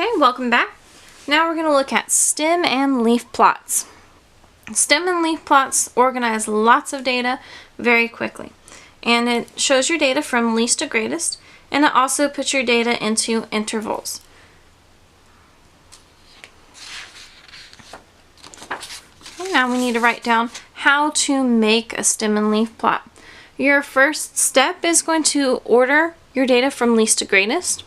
Okay, welcome back. Now we're going to look at stem and leaf plots. Stem and leaf plots organize lots of data very quickly. And it shows your data from least to greatest, and it also puts your data into intervals. Okay, now we need to write down how to make a stem and leaf plot. Your first step is going to order your data from least to greatest.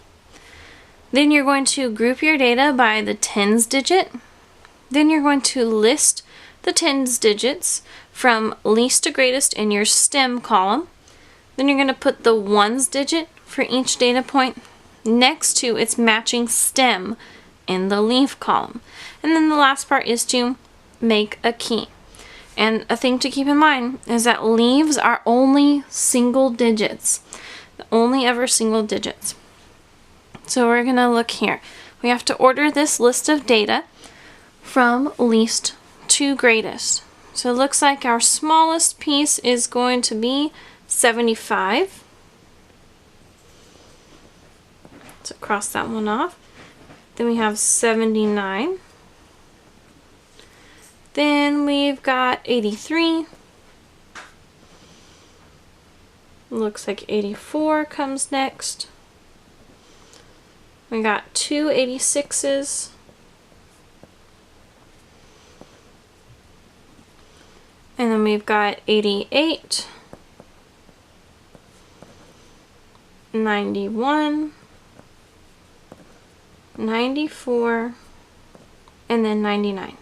Then you're going to group your data by the tens digit. Then you're going to list the tens digits from least to greatest in your stem column. Then you're going to put the ones digit for each data point next to its matching stem in the leaf column. And then the last part is to make a key. And a thing to keep in mind is that leaves are only single digits. Only ever single digits. So we're going to look here. We have to order this list of data from least to greatest. So it looks like our smallest piece is going to be 75. So cross that one off. Then we have 79. Then we've got 83. Looks like 84 comes next. We got two 86s. And then we've got 88, 91, 94, and then 99.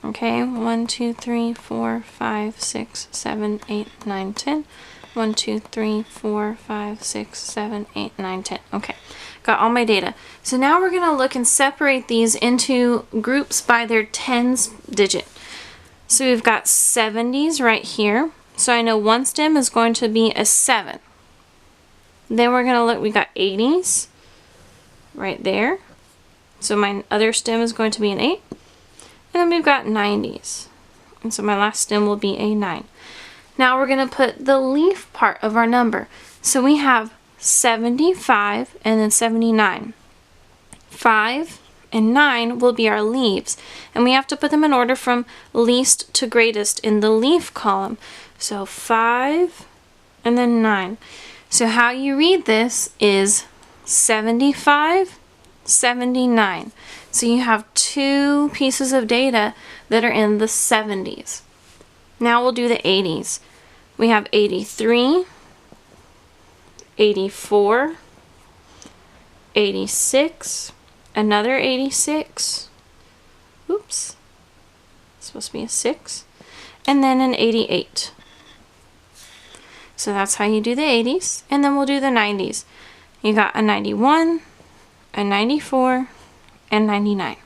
Okay, 1, 2, 3, 4, 5, 6, 7, 8, 9, 10. 1, 2, 3, 4, 5, 6, 7, 8, 9, 10. Okay, got all my data. So now we're going to look and separate these into groups by their tens digit. So we've got 70s right here. So I know one stem is going to be a 7. Then we're going to look, we got 80s right there. So my other stem is going to be an 8. And then we've got 90s. And so my last stem will be a 9. Now we're going to put the leaf part of our number. So we have 75 and then 79. 5 and 9 will be our leaves. And we have to put them in order from least to greatest in the leaf column. So 5 and then 9. So how you read this is 75, 79. So you have two pieces of data that are in the 70s. Now we'll do the 80s. We have 83, 84, 86, another 86, oops, it's supposed to be a 6, and then an 88. So that's how you do the 80s, and then we'll do the 90s. You got a 91, a 94, and 99.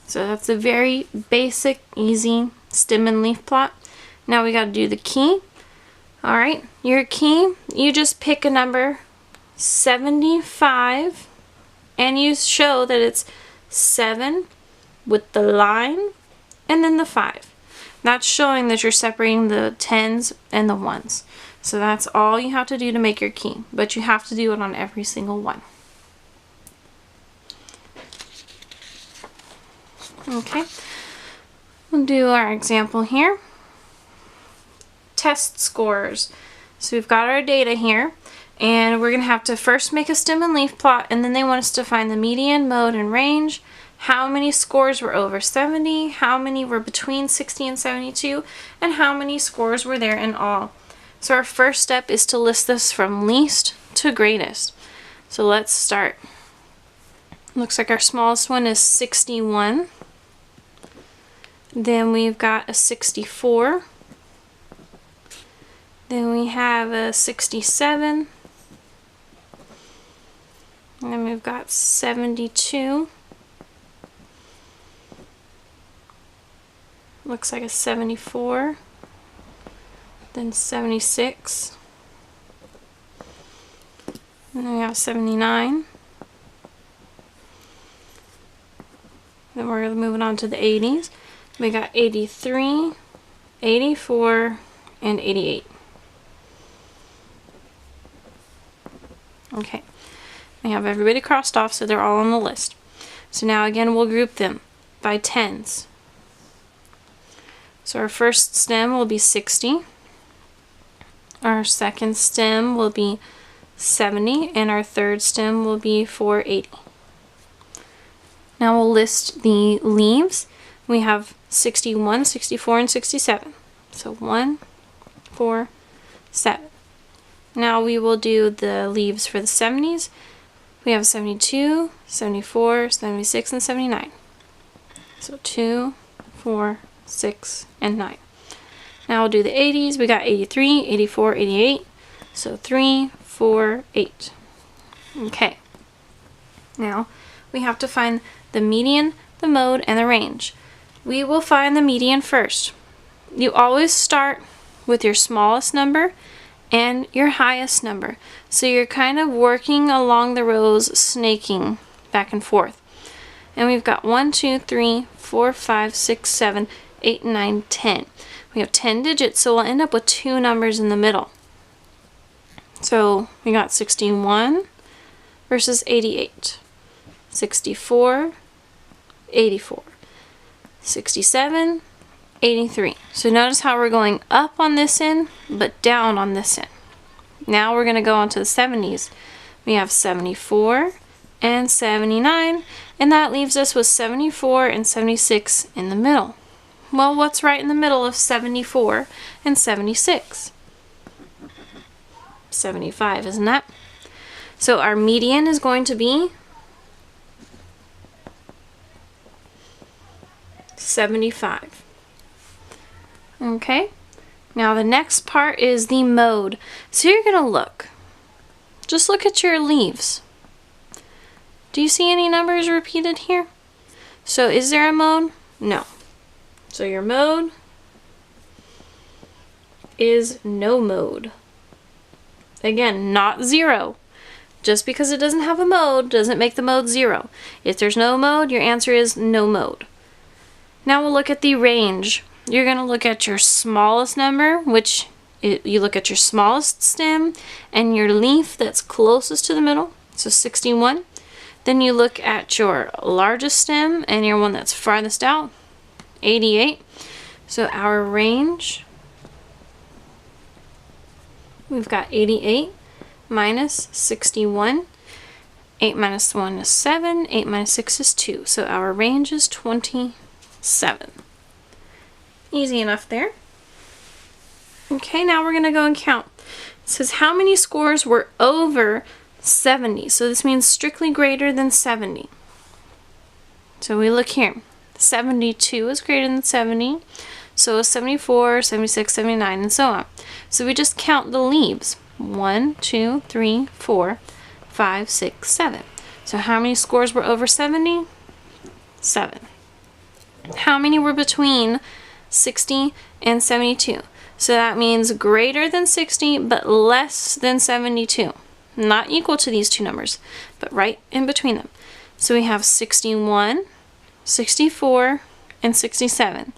So that's a very basic, easy stem and leaf plot. Now we got to do the key. Alright, your key, you just pick a number 75 and you show that it's 7 with the line and then the 5. That's showing that you're separating the tens and the ones. So that's all you have to do to make your key, but you have to do it on every single one. Okay, we'll do our example here. Test scores. So we've got our data here, and we're going to have to first make a stem and leaf plot, and then they want us to find the median, mode, and range, how many scores were over 70, how many were between 60 and 72, and how many scores were there in all. So our first step is to list this from least to greatest. So let's start. Looks like our smallest one is 61. Then we've got a 64. Then we have a 67. And then we've got 72. Looks like a 74. Then 76. And then we have 79. Then we're moving on to the 80s. We got 83, 84, and 88. Okay, We have everybody crossed off, so they're all on the list. So now again, we'll group them by tens. So our first stem will be 60. Our second stem will be 70, and our third stem will be 480. Now we'll list the leaves. We have 61, 64, and 67. So 1, 4, 7. Now we will do the leaves for the 70s. We have 72, 74, 76, and 79. So 2, 4, 6, and 9. Now we'll do the 80s. We got 83, 84, 88. So 3, 4, 8. Okay. Now we have to find the median, the mode, and the range. We will find the median first. You always start with your smallest number and your highest number. So you're kind of working along the rows, snaking back and forth. And we've got 1, 2, 3, 4, 5, 6, 7, 8, 9, 10. We have 10 digits, so we'll end up with 2 numbers in the middle. So we got 61 versus 88, 64, 84, 67, 83. So notice how we're going up on this end, but down on this end. Now we're going to go on to the 70s. We have 74 and 79, and that leaves us with 74 and 76 in the middle. Well, what's right in the middle of 74 and 76? 75, isn't that? So our median is going to be 75. Okay, now the next part is the mode. So you're going to look. Just look at your leaves. Do you see any numbers repeated here? So is there a mode? No. So your mode is no mode. Again, not 0. Just because it doesn't have a mode doesn't make the mode 0. If there's no mode, your answer is no mode. Now we'll look at the range. You're going to look at your smallest number, which you look at your smallest stem and your leaf that's closest to the middle, so 61. Then you look at your largest stem and your one that's farthest out, 88. So our range, we've got 88 minus 61. 8 minus 1 is 7. 8 minus 6 is 2. So our range is 27. Easy enough there. Okay, now we're going to go and count. It says how many scores were over 70. So this means strictly greater than 70. So we look here. 72 is greater than 70. So is 74, 76, 79, and so on. So we just count the leaves. 1, 2, 3, 4, 5, 6, 7. So how many scores were over 70? 7. How many were between 60 and 72? So that means greater than 60 but less than 72. Not equal to these two numbers, but right in between them. So we have 61, 64, and 67.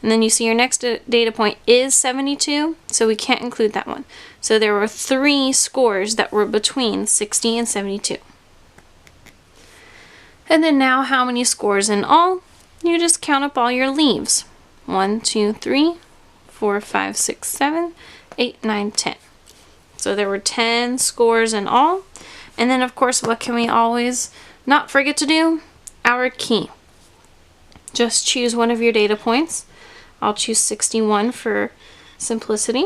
And then you see your next data point is 72, so we can't include that one. So there were 3 scores that were between 60 and 72. And then now how many scores in all? You just count up all your leaves. 1, 2, 3, 4, 5, 6, 7, 8, 9, 10. So there were 10 scores in all. And then of course, what can we always not forget to do? Our key. Just choose one of your data points. I'll choose 61 for simplicity.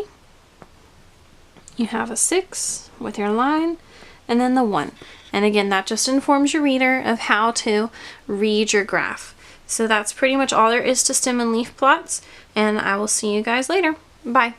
You have a 6 with your line, and then the 1. And again, that just informs your reader of how to read your graph. So that's pretty much all there is to stem and leaf plots, and I will see you guys later. Bye.